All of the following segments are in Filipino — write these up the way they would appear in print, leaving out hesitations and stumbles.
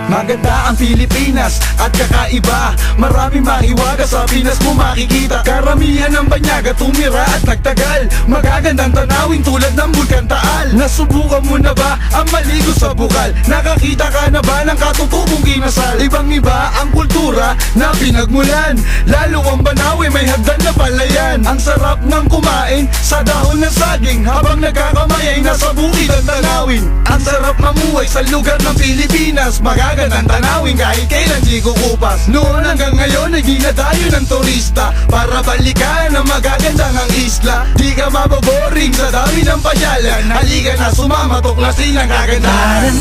Maganda ang Pilipinas at kakaiba, maraming mahiwaga sa Pinas mo makikita. Karamihan ng banyaga tumira at nagtagal, magagandang tanawin tulad ng Bulkan Taal. Nasubukan mo na ba ang maligo sa bukal? Nakakita ka na ba ng katutubong kinasal? Ibang iba ang kultura na pinagmulan, lalo ang Banawe may hagdan na palayan. Ang sarap ng kumain sa dahon ng saging habang nagkakamay ay nasa bukid ang tanawin. Ang sarap mamuhay sa lugar ng Pilipinas, magagandang tanawin kahit kailan di kukupas. Noon hanggang ngayon ay ginadayo ng turista para balikan ang magagandang ang isla. Di ka maboboring sa dami ng pasyalan, halika na sumama, tuklasin ang kagandahan.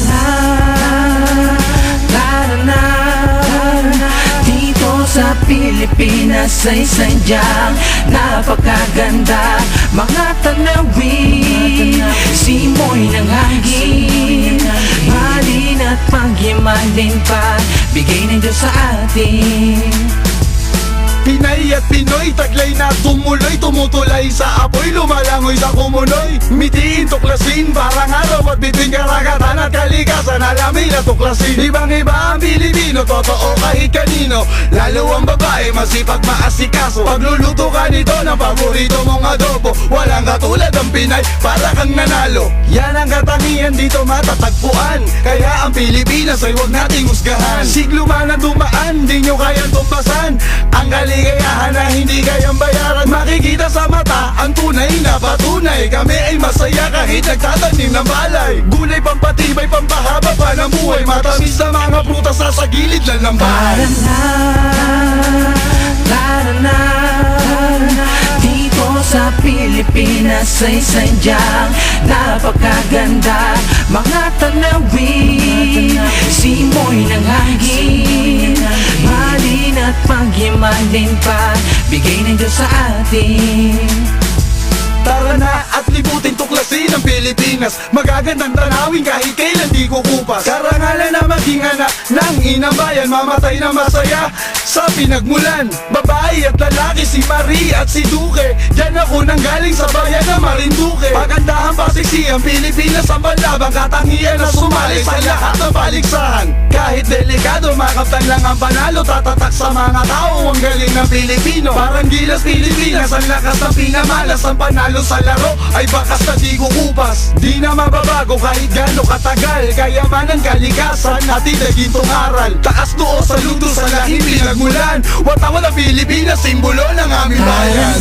Dito sa Pilipinas ay sadyang napakaganda. Mga tanawin, simoy ng hangin, halin at paghimanin pa, bigay ng Diyos sa atin. Pinay at Pinoy, taglay na tumuloy, tumutulay sa apoy, lumalangoy sa kumunoy. Mitiin, tuklasin, parang araw at biting karagatan at kalikasan, alamin at tuklasin. Ibang iba ang Pilipino, totoo kahit kanino, lalo ang babae, masipag maasikaso. Pagluluto ka nito ng paborito mong adobo, walang katulad ang Pinay, para kang nanalo. Yan ang katangian dito matatagpuan, kaya ang Pilipinas ay huwag nating husgahan. Siglo man ang dumaan, di nyo kayang tumbasan ang kaligayahan na hindi kayang bayaran. Makikita sa mata ang tunay na patunay, kami ay masaya kahit nagtatanim ng balay. Gulay pampatibay, pampahaba pa ng buhay, matamis na mga prutas sa gilid lang ng bahay. Dito sa Pilipinas ay sadyang napakaganda. Mga tanawin, simoy ng hangin, halin at paghimanin pa, bigay ng Diyos sa atin. Tara na at libutin, tuklasin ang Pilipinas, magagandang tanawin kahit kailan di kukupas. Karangalan na maging anak ng inang bayan, mamatay na masaya sa pinagmulan. Babae at lalaki, si Marie at si Duque, diyan ako nanggaling sa bayan ng Marinduque. Pagandahan pasiksi ang Pilipinas, ang banlabang katangian na sumali sa lahat ng paligsahan. Kahit delikado, makaptan lang ang panalo, tatatak sa mga tao ang galing ng Pilipino. Parang Gilas Pilipinas, ang lakas ng pinamalas, ang panalo sa laro ay bakas na di kukupas. Di na mababago kahit gano'ng katagal, kayamanan, kalikasan, natin nagintong aral. Taas noo, saludo sa lahing pinagmulan, watawan ng Pilipinas, simbolo ng aming bayan.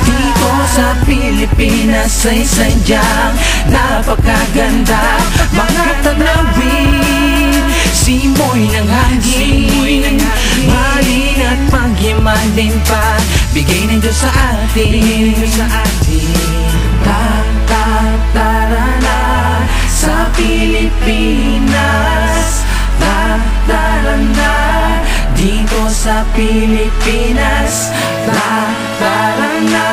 Dito sa Pilipinas ay sadyang napakaganda. Mga tanawin, simoy ng hangin, halin at paghimanin pa, bigay ng Diyos sa atin. Tara na sa Pilipinas, tara na dito sa Pilipinas, tara na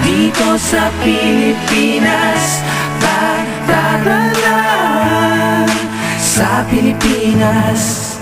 dito sa Pilipinas, tara na sa Pilipinas.